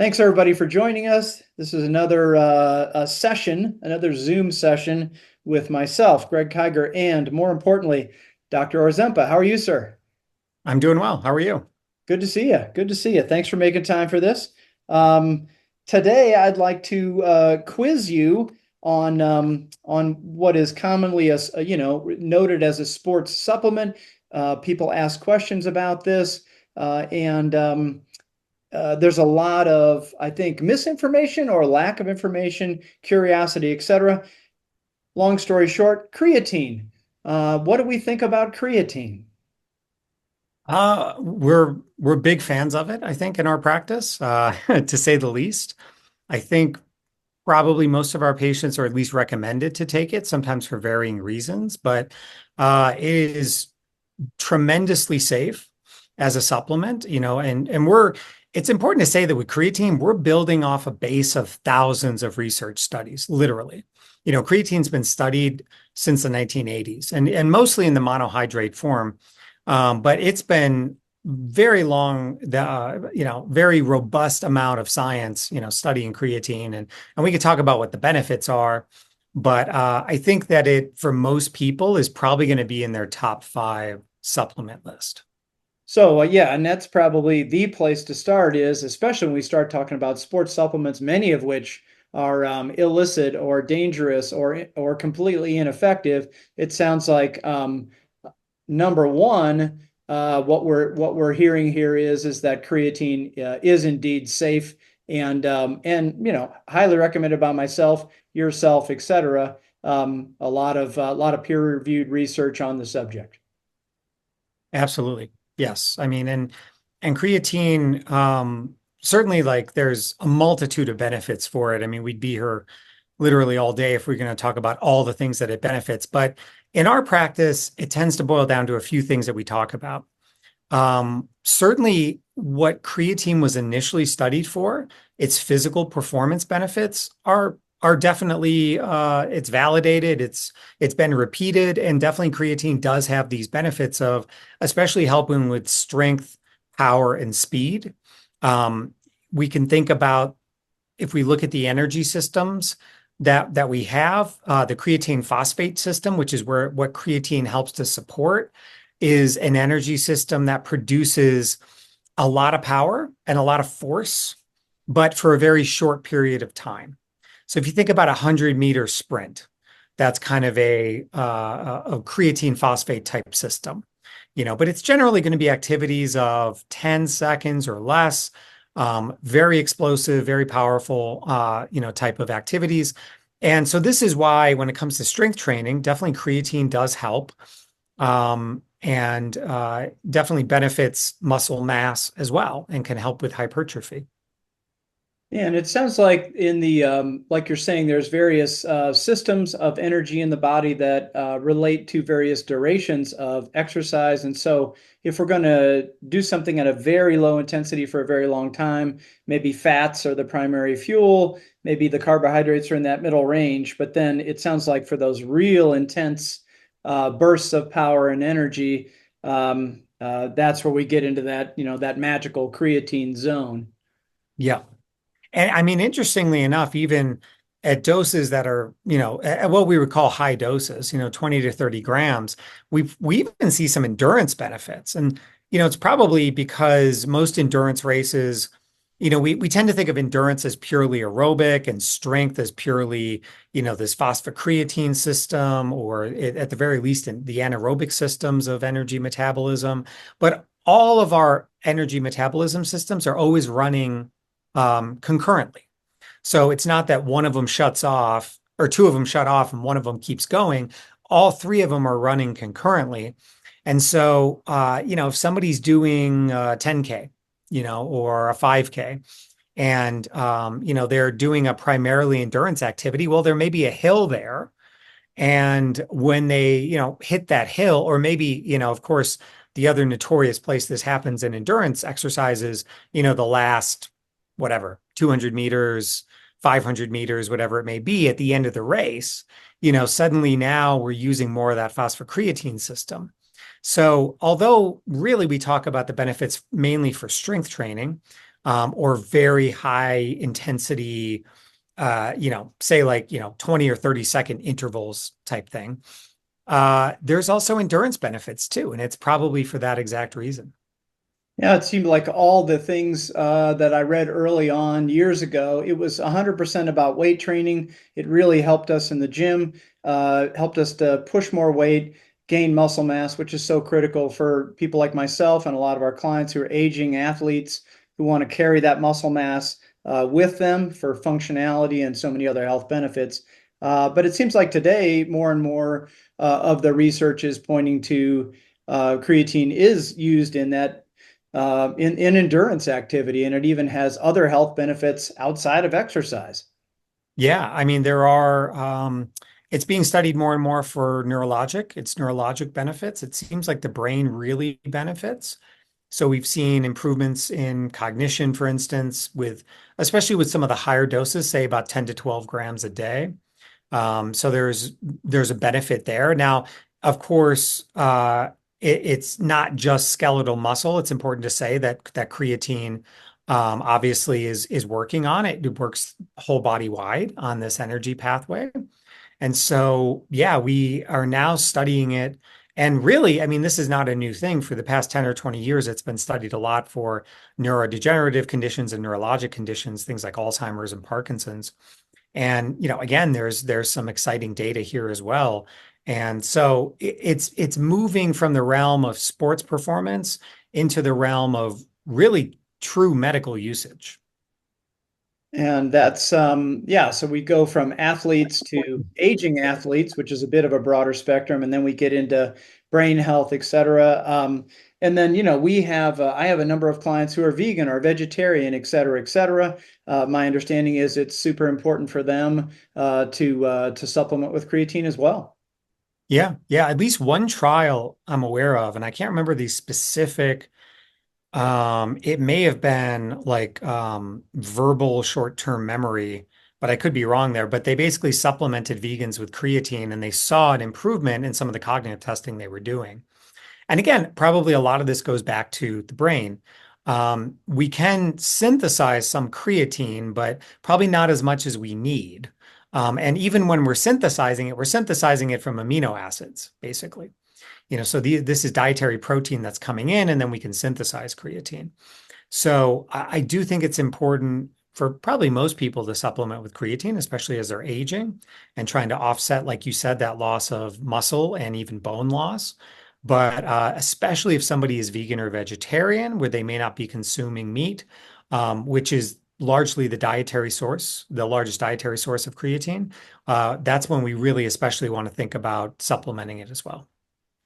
Thanks everybody for joining us. This is another session, another Zoom session with myself, Greg Kiger, and more importantly, Dr. Orzempa. How are you, sir? I'm doing well. How are you? Good to see you. Good to see you. Thanks for making time for this. Um, Today, I'd like to quiz you on what is commonly noted as a sports supplement. People ask questions about this, and there's a lot of, I think, misinformation or lack of information, curiosity, etc. Long story short, creatine. What do we think about creatine? We're big fans of it, I think, in our practice, to say the least. I think probably most of our patients are at least recommended to take it, sometimes for varying reasons, but it is tremendously safe as a supplement, and it's important to say that with creatine, we're building off a base of thousands of research studies, literally. Creatine's been studied since the 1980s and mostly in the monohydrate form. But it's been very long, very robust amount of science, studying creatine, and we could talk about what the benefits are. But I think that it, for most people, is probably going to be in their top five supplement list. So yeah, and that's probably the place to start is, especially when we start talking about sports supplements, many of which are illicit or dangerous or completely ineffective. It sounds like number one, what we're hearing here is that creatine is indeed safe and highly recommended by myself, yourself, etc. A lot of peer-reviewed research on the subject. Absolutely. Yes. I mean, and creatine, certainly, like, there's a multitude of benefits for it. I mean, we'd be here literally all day if we're going to talk about all the things that it benefits. But in our practice, it tends to boil down to a few things that we talk about. Certainly, what creatine was initially studied for, its physical performance benefits are definitely, it's validated, it's been repeated, and definitely creatine does have these benefits of especially helping with strength, power, and speed. We can think about, if we look at the energy systems that we have, the creatine phosphate system, which is what creatine helps to support, is an energy system that produces a lot of power and a lot of force, but for a very short period of time. So if you think about a 100-meter sprint, that's kind of a creatine phosphate type system, but it's generally going to be activities of 10 seconds or less, very explosive, very powerful, type of activities. And so this is why, when it comes to strength training, definitely creatine does help, and definitely benefits muscle mass as well and can help with hypertrophy. Yeah, and it sounds like in the like you're saying, there's various systems of energy in the body that relate to various durations of exercise. And so, if we're going to do something at a very low intensity for a very long time, maybe fats are the primary fuel, maybe the carbohydrates are in that middle range. But then it sounds like for those real intense bursts of power and energy, that's where we get into that magical creatine zone. Yeah. And I mean, interestingly enough, even at doses that are, at what we would call high doses, 20 to 30 grams, we even see some endurance benefits. And, it's probably because most endurance races, we tend to think of endurance as purely aerobic and strength as purely, this phosphocreatine system, or at the very least in the anaerobic systems of energy metabolism. But all of our energy metabolism systems are always running concurrently. So it's not that one of them shuts off or two of them shut off and one of them keeps going. All three of them are running concurrently. And so, if somebody's doing 10K, or a 5K, and, they're doing a primarily endurance activity, well, there may be a hill there. And when they, hit that hill, or maybe, of course, the other notorious place this happens in endurance exercises, the last, whatever, 200 meters, 500 meters, whatever it may be, at the end of the race, suddenly now we're using more of that phosphocreatine system. So although really we talk about the benefits mainly for strength training, or very high intensity, say like, 20 or 30-second intervals type thing. There's also endurance benefits too, and it's probably for that exact reason. Yeah, it seemed like all the things that I read early on years ago, it was 100% about weight training. It really helped us in the gym, helped us to push more weight, gain muscle mass, which is so critical for people like myself and a lot of our clients who are aging athletes who want to carry that muscle mass with them for functionality and so many other health benefits. But it seems like today, more and more of the research is pointing to creatine is used in that in endurance activity, and it even has other health benefits outside of exercise. Yeah, I mean, there are, it's being studied more and more for its neurologic benefits. It seems like the brain really benefits. So we've seen improvements in cognition, for instance, especially with some of the higher doses, say about 10 to 12 grams a day. So there's a benefit there. Now, of course, it's not just skeletal muscle. It's important to say that creatine obviously is working on it. It works whole body wide on this energy pathway. And so, yeah, we are now studying it. And really, I mean, this is not a new thing. For the past 10 or 20 years, it's been studied a lot for neurodegenerative conditions and neurologic conditions, things like Alzheimer's and Parkinson's. And, again, there's some exciting data here as well. And so it's moving from the realm of sports performance into the realm of really true medical usage. And that's yeah, so we go from athletes to aging athletes, which is a bit of a broader spectrum, and then we get into brain health, et cetera. And then, we have I have a number of clients who are vegan or vegetarian, et cetera, et cetera. My understanding is it's super important for them to supplement with creatine as well. Yeah, yeah. At least one trial I'm aware of, and I can't remember the specific. It may have been like verbal short-term memory, but I could be wrong there. But they basically supplemented vegans with creatine, and they saw an improvement in some of the cognitive testing they were doing. And again, probably a lot of this goes back to the brain. We can synthesize some creatine, but probably not as much as we need. And even when we're synthesizing it from amino acids, basically. So this is dietary protein that's coming in, and then we can synthesize creatine. So I do think it's important for probably most people to supplement with creatine, especially as they're aging and trying to offset, like you said, that loss of muscle and even bone loss. But especially if somebody is vegan or vegetarian, where they may not be consuming meat, which is largely the largest dietary source of creatine, that's when we really especially want to think about supplementing it as well.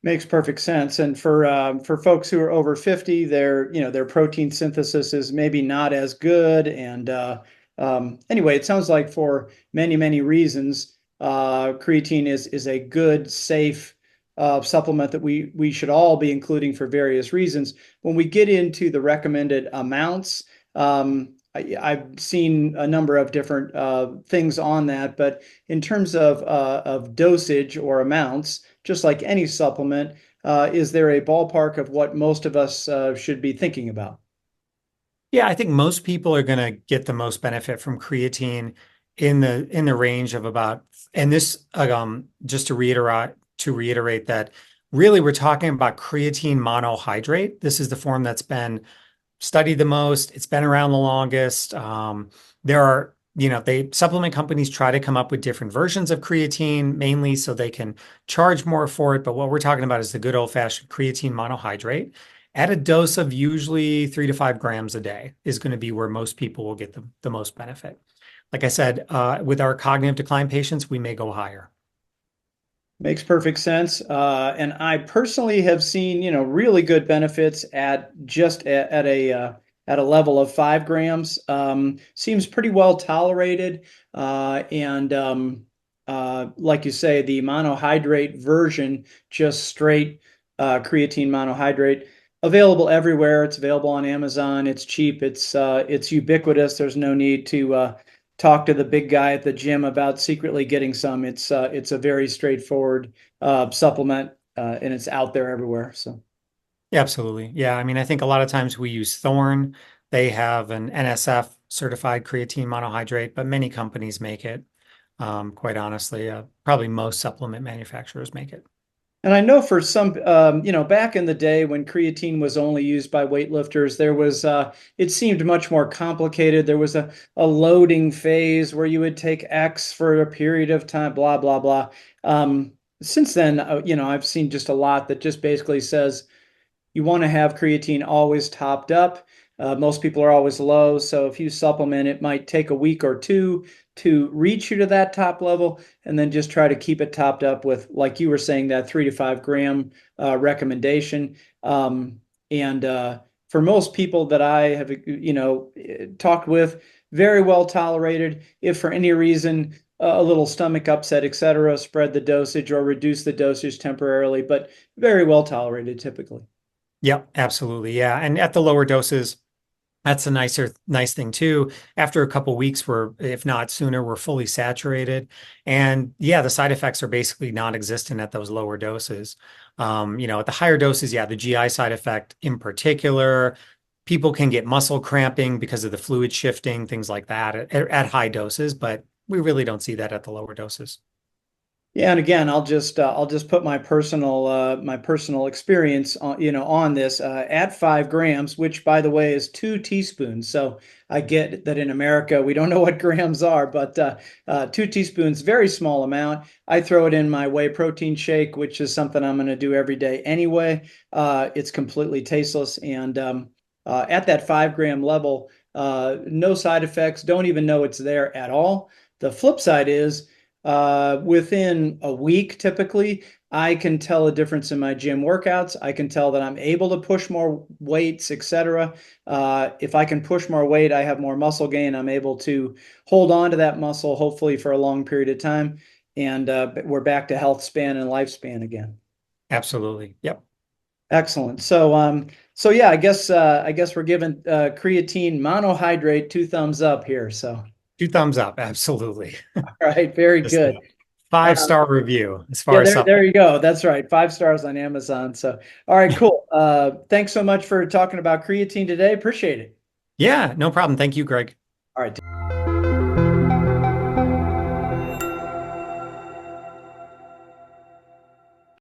Makes perfect sense. And for folks who are over 50, their protein synthesis is maybe not as good. And anyway, it sounds like for many, many reasons, creatine is a good, safe supplement that we should all be including for various reasons. When we get into the recommended amounts, I've seen a number of different things on that, but in terms of dosage or amounts, just like any supplement, is there a ballpark of what most of us should be thinking about? Yeah, I think most people are going to get the most benefit from creatine in the range of about, and this just to reiterate that really we're talking about creatine monohydrate. This is the form that's been studied the most. It's been around the longest. There are, they supplement companies try to come up with different versions of creatine, mainly so they can charge more for it. But what we're talking about is the good old-fashioned creatine monohydrate at a dose of usually 3 to 5 grams a day is going to be where most people will get the most benefit. Like I said, with our cognitive decline patients, we may go higher. Makes perfect sense. And I personally have seen, really good benefits at a level of 5 grams. Seems pretty well tolerated. And like you say, the monohydrate version, just straight creatine monohydrate, available everywhere. It's available on Amazon. It's cheap. It's ubiquitous. There's no need to talk to the big guy at the gym about secretly getting some. It's a very straightforward supplement, and it's out there everywhere. So Yeah, absolutely. Yeah, I mean, I think a lot of times we use Thorne. They have an NSF certified creatine monohydrate, but many companies make it. Quite honestly, probably most supplement manufacturers make it. And I know for some, back in the day when creatine was only used by weightlifters, it seemed much more complicated. There was a loading phase where you would take X for a period of time, blah, blah, blah. Since then, I've seen just a lot that just basically says, you want to have creatine always topped up. Most people are always low. So if you supplement, it might take a week or two to reach you to that top level, and then just try to keep it topped up with, like you were saying, that 3 to 5 gram recommendation. And for most people that I have, talked with, very well tolerated. If for any reason a little stomach upset, etc., spread the dosage or reduce the dosage temporarily, but very well tolerated typically. Yep, absolutely. Yeah. And at the lower doses, that's a nice thing too. After a couple weeks, we're, if not sooner, we're fully saturated. And yeah, the side effects are basically non-existent at those lower doses. At the higher doses, yeah, the GI side effect in particular, people can get muscle cramping because of the fluid shifting, things like that at high doses, but we really don't see that at the lower doses. Yeah, and again, I'll just put my personal experience on this at 5 grams, which by the way is 2 teaspoons. So I get that in America we don't know what grams are, but 2 teaspoons, very small amount. I throw it in my whey protein shake, which is something I'm going to do every day anyway. It's completely tasteless, and at that 5 gram level, no side effects. Don't even know it's there at all. The flip side is within a week, typically, I can tell a difference in my gym workouts. I can tell that I'm able to push more weights, etc. If I can push more weight, I have more muscle gain. I'm able to hold on to that muscle, hopefully for a long period of time. And we're back to health span and lifespan again. Absolutely. Yep. Excellent. So yeah, I guess we're giving creatine monohydrate 2 thumbs up here. So, Two thumbs up. Absolutely. all right, very Just a good. Uh, 5-star review as Yeah, far as there supplements. you go. That's right. 5 stars on Amazon. So, all right, cool. Thanks so much for talking about creatine today. Appreciate it. Yeah, no problem. Thank you, Greg.